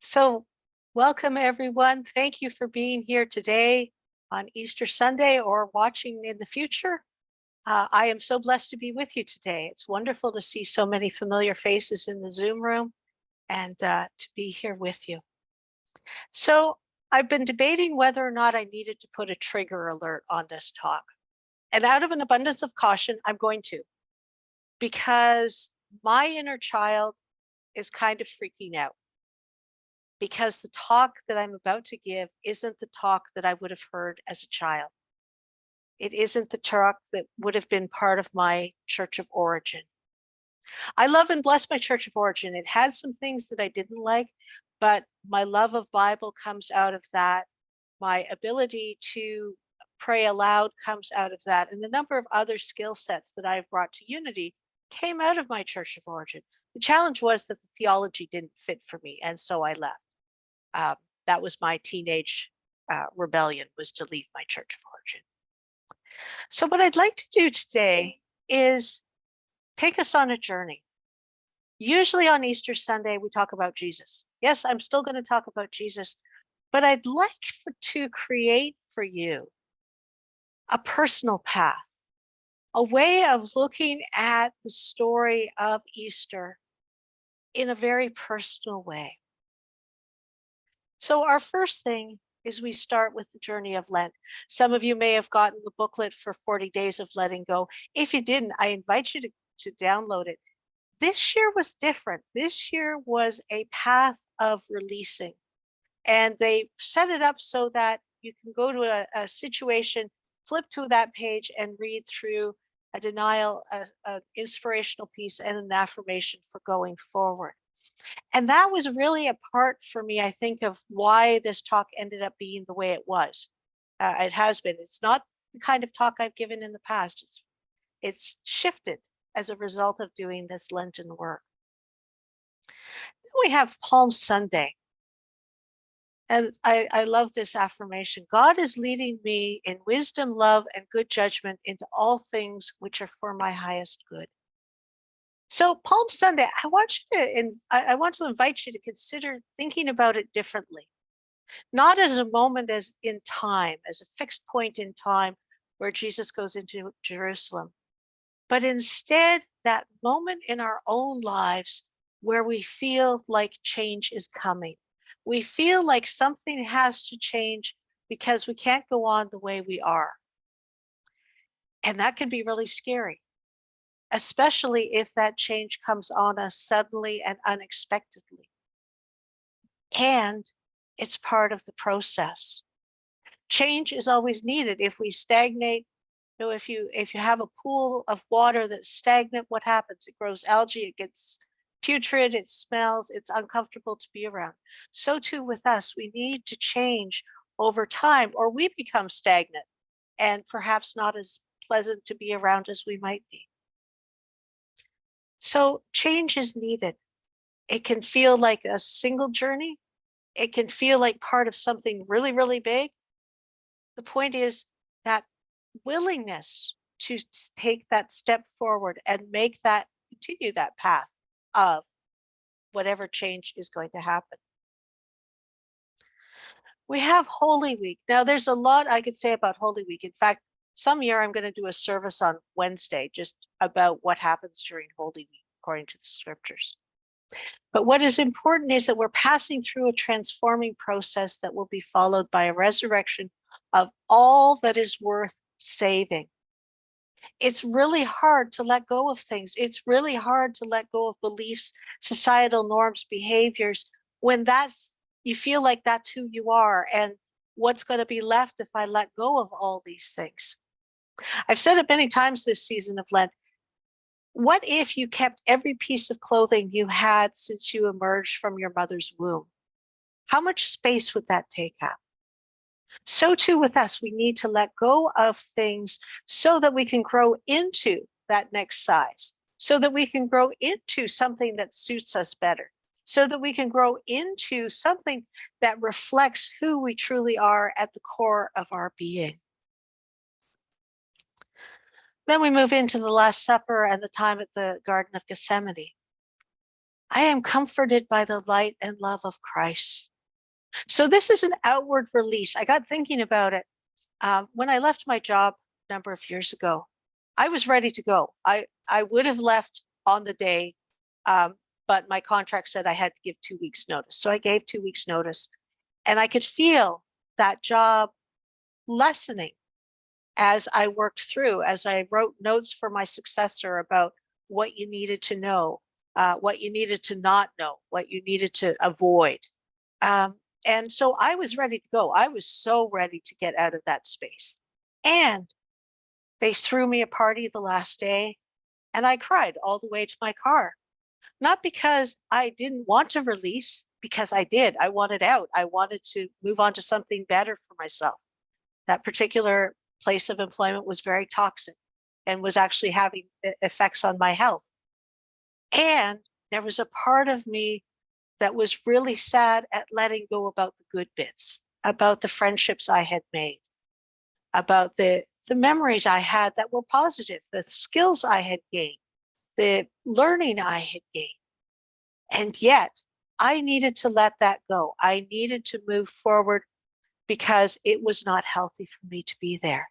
So, welcome everyone. Thank you for being here today on Easter Sunday or watching in the future. I am so blessed to be with you today. It's wonderful to see so many familiar faces in the Zoom room and to be here with you. So, I've been debating whether or not I needed to put a trigger alert on this talk. And out of an abundance of caution, I'm going to, because my inner child is kind of freaking out. Because the talk that I'm about to give isn't the talk that I would have heard as a child. It isn't the talk that would have been part of my church of origin. I love and bless my church of origin. It had some things that I didn't like, but my love of Bible comes out of that. My ability to pray aloud comes out of that. And a number of other skill sets that I've brought to Unity came out of my church of origin. The challenge was that the theology didn't fit for me, and so I left. That was my teenage rebellion, was to leave my church of origin. So what I'd like to do today is take us on a journey. Usually on Easter Sunday, we talk about Jesus. Yes, I'm still going to talk about Jesus, but I'd like to create for you a personal path, a way of looking at the story of Easter in a very personal way. So our first thing is we start with the journey of Lent. Some of you may have gotten the booklet for 40 Days of Letting Go. If you didn't, I invite you to download it. This year was different. This year was a path of releasing. And they set it up so that you can go to a situation, flip to that page and read through a denial, an inspirational piece, and an affirmation for going forward. And that was really a part for me, I think, of why this talk ended up being the way it was. It has been. It's not the kind of talk I've given in the past. It's shifted as a result of doing this Lenten work. Then we have Palm Sunday. And I love this affirmation. God is leading me in wisdom, love, and good judgment into all things which are for my highest good. So Palm Sunday, I want to invite you to consider thinking about it differently, not as a moment as in time, as a fixed point in time where Jesus goes into Jerusalem, but instead that moment in our own lives where we feel like change is coming. We feel like something has to change because we can't go on the way we are. And that can be really scary, especially if that change comes on us suddenly and unexpectedly. And it's part of the process. Change is always needed. If we stagnate, if you have a pool of water that's stagnant, what happens? It grows algae, it gets putrid, it smells, it's uncomfortable to be around. So too with us, we need to change over time, or we become stagnant and perhaps not as pleasant to be around as we might be. So change is needed. It can feel like a single journey. It can feel like part of something really, really big. The point is that willingness to take that step forward and continue that path of whatever change is going to happen. We have Holy Week. Now, there's a lot I could say about Holy Week. In fact, some year I'm going to do a service on Wednesday just about what happens during Holy Week, according to the scriptures. But what is important is that we're passing through a transforming process that will be followed by a resurrection of all that is worth saving. It's really hard to let go of things. It's really hard to let go of beliefs, societal norms, behaviors, when you feel like that's who you are and what's going to be left if I let go of all these things. I've said it many times this season of Lent. What if you kept every piece of clothing you had since you emerged from your mother's womb? How much space would that take up? So too with us, we need to let go of things so that we can grow into that next size, so that we can grow into something that suits us better, so that we can grow into something that reflects who we truly are at the core of our being. Then we move into the Last Supper and the time at the Garden of Gethsemane. I am comforted by the light and love of Christ. So this is an outward release. I got thinking about it. When I left my job a number of years ago, I was ready to go. I would have left on the day, but my contract said I had to give 2 weeks notice. So I gave 2 weeks notice, and I could feel that job lessening as I worked through, as I wrote notes for my successor about what you needed to know, what you needed to not know, what you needed to avoid. And so I was ready to go. I was so ready to get out of that space. And they threw me a party the last day, and I cried all the way to my car. Not because I didn't want to release, because I did. I wanted out. I wanted to move on to something better for myself. That particular place of employment was very toxic and was actually having effects on my health. And there was a part of me that was really sad at letting go about the good bits, about the friendships I had made, about the memories I had that were positive, the skills I had gained, the learning I had gained. And yet I needed to let that go. I needed to move forward because it was not healthy for me to be there.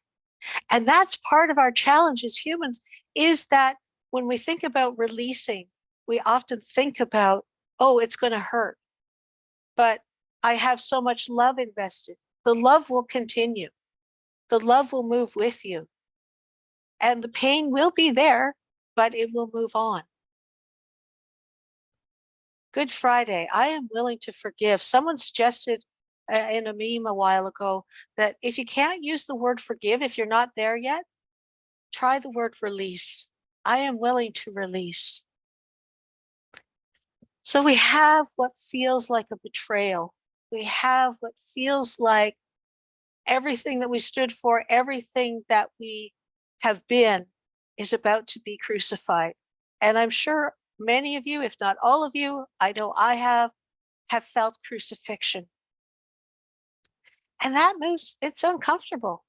And that's part of our challenge as humans, is that when we think about releasing, we often think about, oh, it's going to hurt. But I have so much love invested. The love will continue. The love will move with you. And the pain will be there, but it will move on. Good Friday. I am willing to forgive. Someone suggested in a meme a while ago that if you can't use the word forgive, if you're not there yet, try the word release. I am willing to release. So we have what feels like a betrayal. We have what feels like everything that we stood for, everything that we have been is about to be crucified. And I'm sure many of you, if not all of you, I know I have felt crucifixion. And that moves, it's uncomfortable.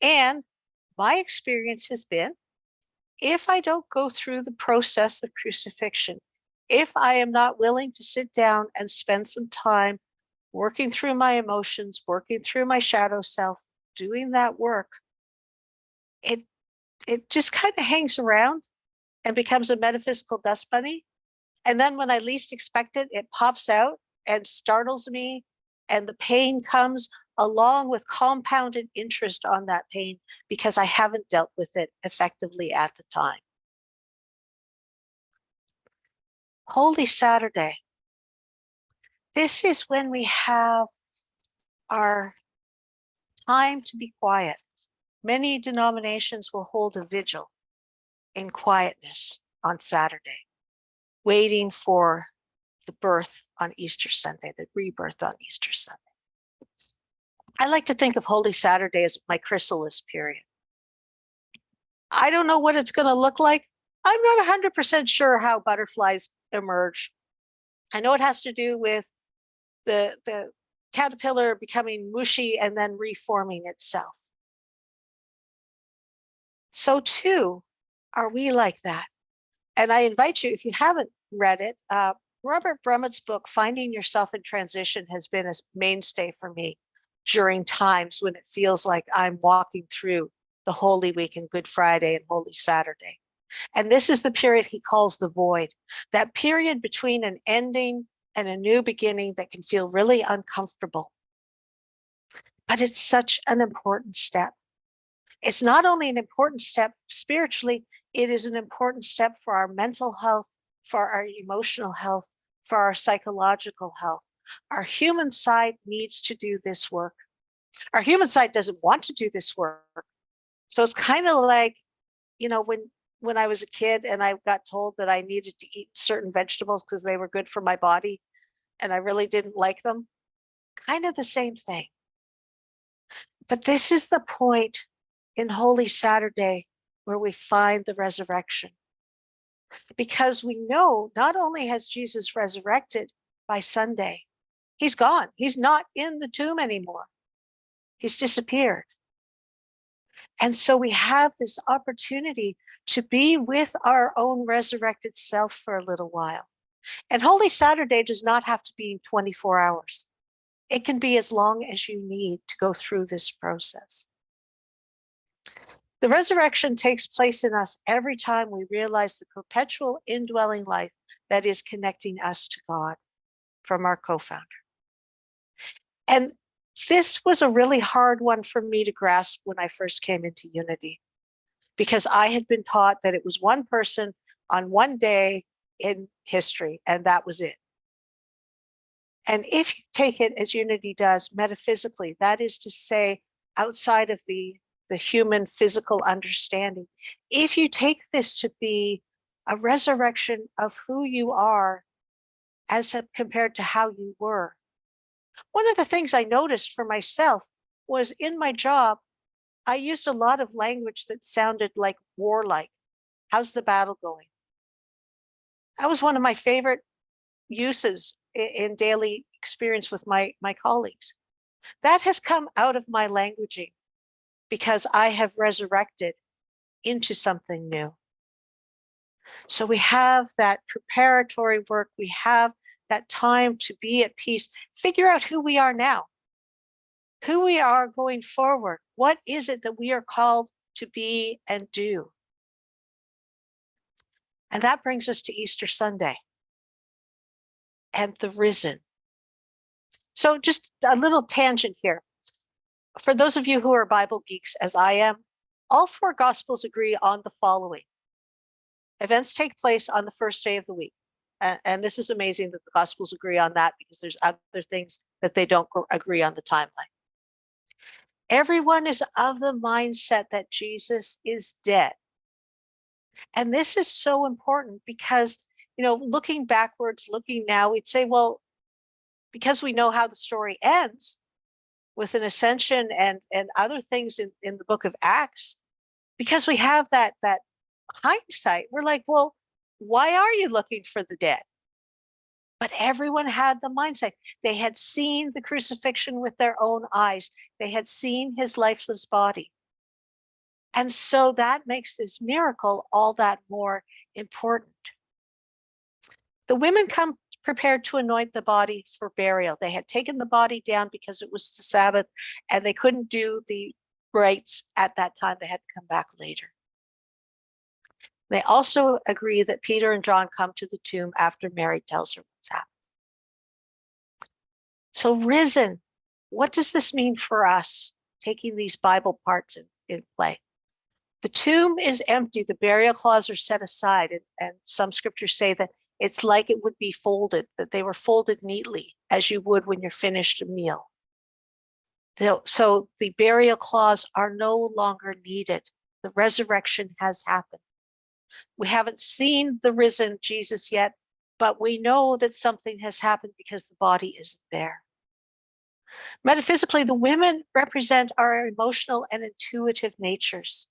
And my experience has been, if I don't go through the process of crucifixion, if I am not willing to sit down and spend some time working through my emotions, working through my shadow self, doing that work, it just kind of hangs around and becomes a metaphysical dust bunny. And then when I least expect it, it pops out and startles me, and the pain comes along with compounded interest on that pain because I haven't dealt with it effectively at the time. Holy Saturday. This is when we have our time to be quiet. Many denominations will hold a vigil in quietness on Saturday, waiting for the birth on Easter Sunday, the rebirth on Easter Sunday. I like to think of Holy Saturday as my chrysalis period. I don't know what it's going to look like. I'm not 100% sure how butterflies emerge. I know it has to do with the caterpillar becoming mushy and then reforming itself. So too, are we like that? And I invite you, if you haven't read it, Robert Brummett's book, Finding Yourself in Transition, has been a mainstay for me during times when it feels like I'm walking through the Holy Week and Good Friday and Holy Saturday. And this is the period he calls the void, that period between an ending and a new beginning that can feel really uncomfortable. But it's such an important step. It's not only an important step spiritually, it is an important step for our mental health, for our emotional health, for our psychological health. Our human side needs to do this work. Our human side doesn't want to do this work. So it's kind of like, you know, when I was a kid and I got told that I needed to eat certain vegetables because they were good for my body and I really didn't like them, kind of the same thing. But this is the point in Holy Saturday where we find the resurrection. Because we know not only has Jesus resurrected by Sunday, he's gone. He's not in the tomb anymore. He's disappeared. And so we have this opportunity to be with our own resurrected self for a little while. And Holy Saturday does not have to be 24 hours. It can be as long as you need to go through this process. The resurrection takes place in us every time we realize the perpetual indwelling life that is connecting us to God from our co-founder. And this was a really hard one for me to grasp when I first came into Unity, because I had been taught that it was one person on one day in history, and that was it. And if you take it as Unity does metaphysically, that is to say, outside of the human physical understanding, if you take this to be a resurrection of who you are as compared to how you were. One of the things I noticed for myself was in my job, I used a lot of language that sounded like warlike. How's the battle going? That was one of my favorite uses in daily experience with my colleagues. That has come out of my languaging because I have resurrected into something new. So we have that preparatory work. We have that time to be at peace, figure out who we are now, who we are going forward. What is it that we are called to be and do? And that brings us to Easter Sunday and the risen. So just a little tangent here. For those of you who are Bible geeks, as I am, all four Gospels agree on the following. Events take place on the first day of the week. And this is amazing that the Gospels agree on that, because there's other things that they don't agree on the timeline. Everyone is of the mindset that Jesus is dead. And this is so important because, looking backwards, looking now, we'd say, well, because we know how the story ends with an ascension and other things in the book of Acts, because we have that hindsight, we're like, well, why are you looking for the dead? But everyone had the mindset. They had seen the crucifixion with their own eyes. They had seen his lifeless body. And so that makes this miracle all that more important. The women come prepared to anoint the body for burial. They had taken the body down because it was the Sabbath and they couldn't do the rites at that time. They had to come back later. They also agree that Peter and John come to the tomb after Mary tells her what's happened. So risen, what does this mean for us, taking these Bible parts in play? The tomb is empty. The burial cloths are set aside. And some scriptures say that it's like it would be folded, that they were folded neatly as you would when you're finished a meal. So the burial cloths are no longer needed. The resurrection has happened. We haven't seen the risen Jesus yet, but we know that something has happened because the body isn't there. Metaphysically, the women represent our emotional and intuitive natures.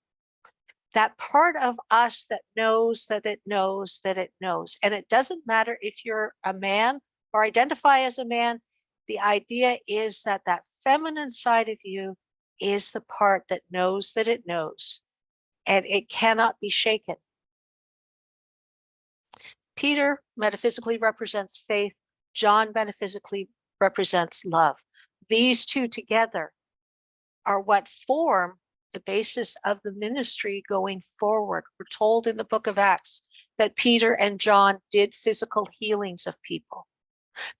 That part of us that knows that it knows that it knows. And it doesn't matter if you're a man or identify as a man. The idea is that that feminine side of you is the part that knows that it knows, and it cannot be shaken. Peter metaphysically represents faith. John metaphysically represents love. These two together are what form the basis of the ministry going forward. We're told in the book of Acts that Peter and John did physical healings of people,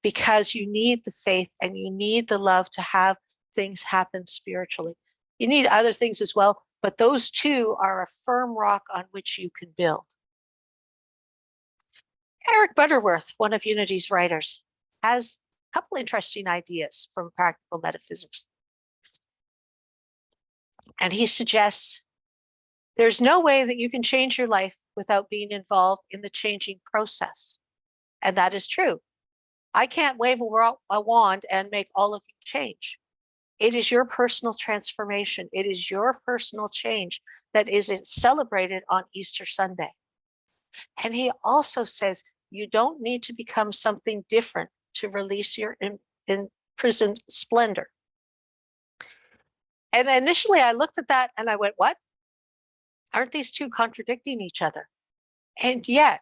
because you need the faith and you need the love to have things happen spiritually. You need other things as well, but those two are a firm rock on which you can build. Eric Butterworth, one of Unity's writers, has a couple interesting ideas from practical metaphysics. And he suggests there's no way that you can change your life without being involved in the changing process. And that is true. I can't wave a wand and make all of you change. It is your personal transformation. It is your personal change that is celebrated on Easter Sunday. And he also says you don't need to become something different to release your imprisoned splendor. And initially I looked at that and I went, what? Aren't these two contradicting each other? And yet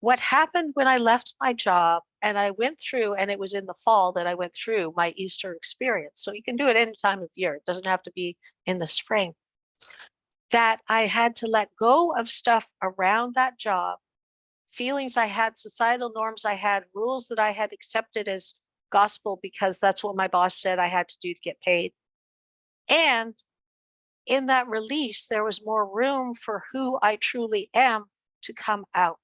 What happened when I left my job and I went through, and it was in the fall that I went through my Easter experience. So you can do it any time of year. It doesn't have to be in the spring. That I had to let go of stuff around that job, feelings I had, societal norms I had, rules that I had accepted as gospel because that's what my boss said I had to do to get paid. And in that release, there was more room for who I truly am to come out,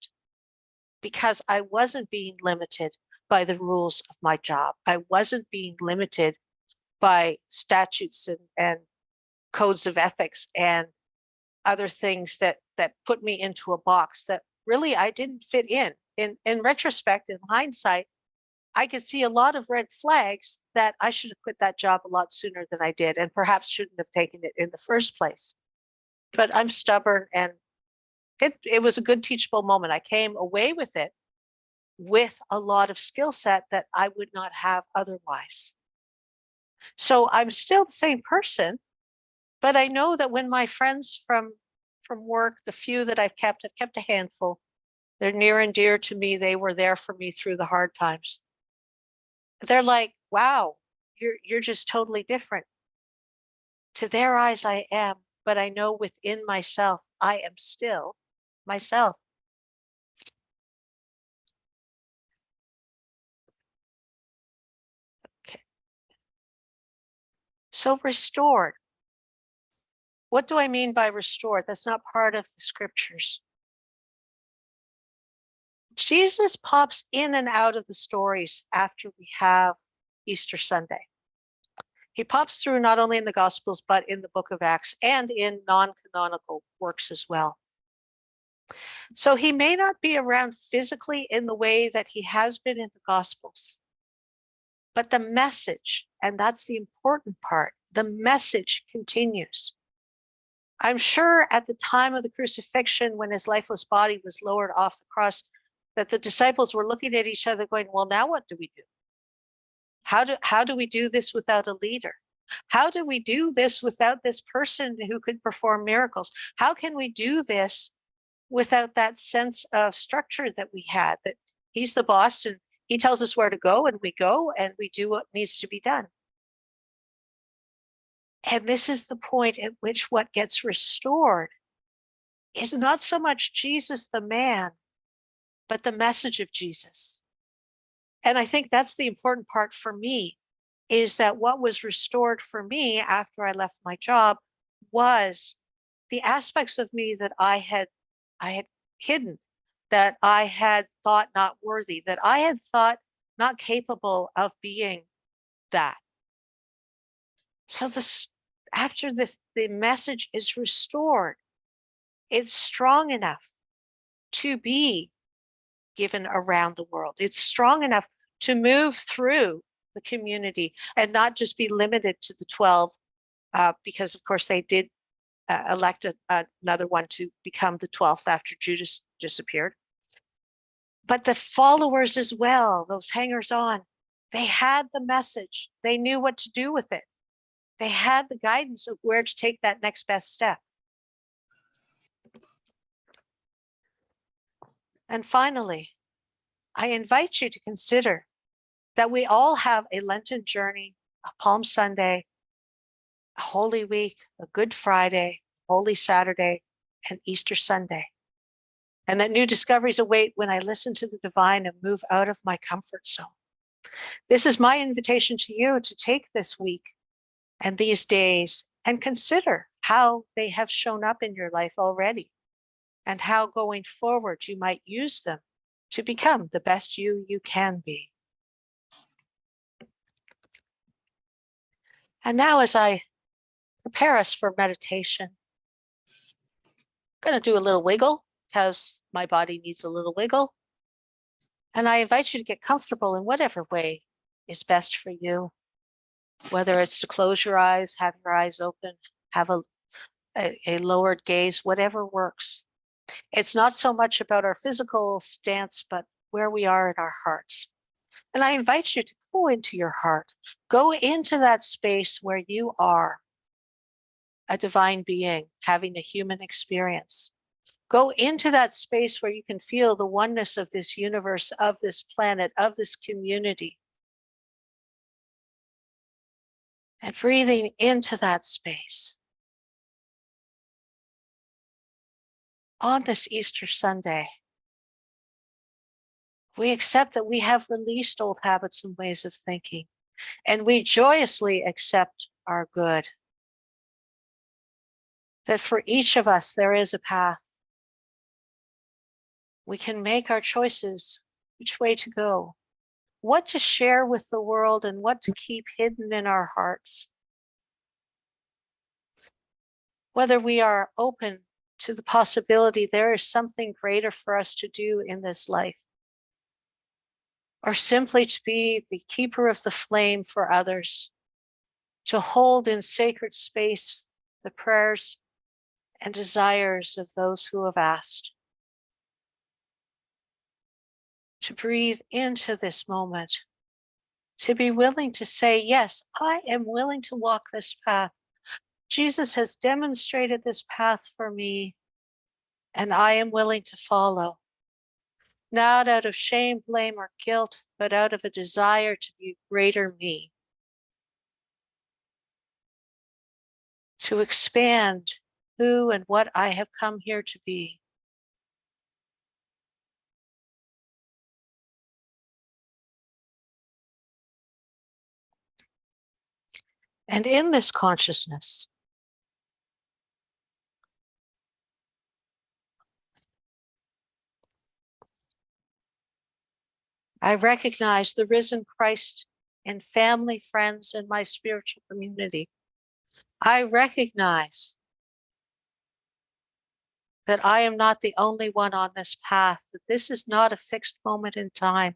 because I wasn't being limited by the rules of my job. I wasn't being limited by statutes and codes of ethics and other things that put me into a box that really I didn't fit in. In retrospect, in hindsight, I could see a lot of red flags that I should have quit that job a lot sooner than I did, and perhaps shouldn't have taken it in the first place. But I'm stubborn, and it was a good teachable moment. I came away with it with a lot of skill set that I would not have otherwise. So I'm still the same person, but I know that when my friends from work, the few that I've kept a handful. They're near and dear to me. They were there for me through the hard times. They're like, wow, you're just totally different. To their eyes, I am, but I know within myself, I am still myself. Okay. So restored. What do I mean by restored? That's not part of the scriptures. Jesus pops in and out of the stories after we have Easter Sunday. He pops through not only in the Gospels, but in the book of Acts and in non-canonical works as well. So he may not be around physically in the way that he has been in the Gospels, but the message, and that's the important part, the message continues. I'm sure at the time of the crucifixion, when his lifeless body was lowered off the cross, that the disciples were looking at each other going, well, now what do we do? How do we do this without a leader? How do we do this without this person who could perform miracles? How can we do this without that sense of structure that we had, that he's the boss and he tells us where to go and we do what needs to be done? And this is the point at which what gets restored is not so much Jesus the man, but the message of Jesus. And I think that's the important part for me, is that what was restored for me after I left my job was the aspects of me that I had hidden, that I had thought not worthy, that I had thought not capable of being that. So after this, the message is restored. It's strong enough to be given around the world. It's strong enough to move through the community and not just be limited to the 12, because of course they did elect another one to become the 12th after Judas disappeared. But the followers as well, those hangers on, they had the message. They knew what to do with it. They had the guidance of where to take that next best step. And finally, I invite you to consider that we all have a Lenten journey, a Palm Sunday, a Holy Week, a Good Friday, Holy Saturday, and Easter Sunday. And that new discoveries await when I listen to the divine and move out of my comfort zone. This is my invitation to you to take this week and these days and consider how they have shown up in your life already, and how going forward you might use them to become the best you can be. And now, as I prepare us for meditation, I'm going to do a little wiggle because my body needs a little wiggle. And I invite you to get comfortable in whatever way is best for you, whether it's to close your eyes, have your eyes open, have a lowered gaze, whatever works. It's not so much about our physical stance, but where we are in our hearts. And I invite you to go into your heart, go into that space where you are a divine being having a human experience. Go into that space where you can feel the oneness of this universe, of this planet, of this community. And breathing into that space. On this Easter Sunday, we accept that we have released old habits and ways of thinking, and we joyously accept our good. That for each of us, there is a path. We can make our choices, which way to go, what to share with the world, and what to keep hidden in our hearts. Whether we are open to the possibility there is something greater for us to do in this life, or simply to be the keeper of the flame for others, to hold in sacred space the prayers and desires of those who have asked. To breathe into this moment, to be willing to say, yes, I am willing to walk this path. Jesus has demonstrated this path for me, and I am willing to follow. Not out of shame, blame, or guilt, but out of a desire to be greater me. To expand who and what I have come here to be. And in this consciousness, I recognize the risen Christ in family, friends, and my spiritual community. I recognize that I am not the only one on this path, that this is not a fixed moment in time,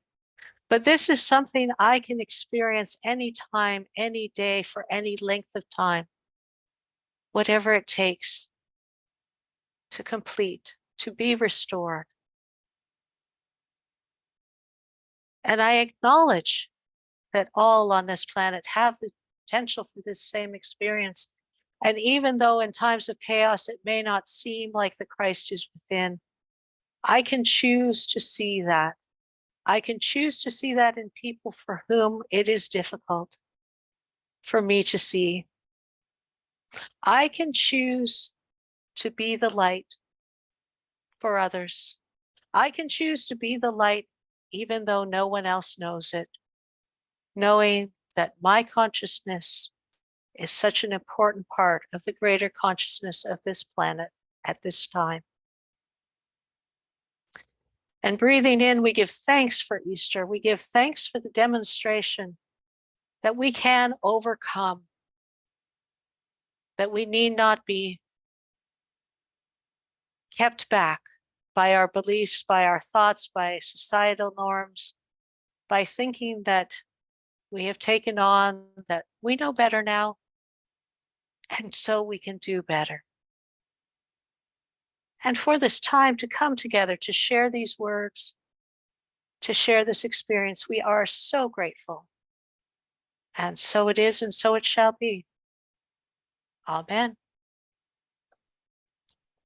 but this is something I can experience anytime, any day, for any length of time, whatever it takes to complete, to be restored. And I acknowledge that all on this planet have the potential for this same experience. And even though in times of chaos, it may not seem like the Christ is within, I can choose to see that. I can choose to see that in people for whom it is difficult for me to see. I can choose to be the light for others. I can choose to be the light even though no one else knows it, knowing that my consciousness is such an important part of the greater consciousness of this planet at this time. And breathing in, we give thanks for Easter. We give thanks for the demonstration that we can overcome, that we need not be kept back by our beliefs, by our thoughts, by societal norms, by thinking that we have taken on, that we know better now, and so we can do better. And for this time to come together, to share these words, to share this experience, we are so grateful. And so it is, and so it shall be. Amen.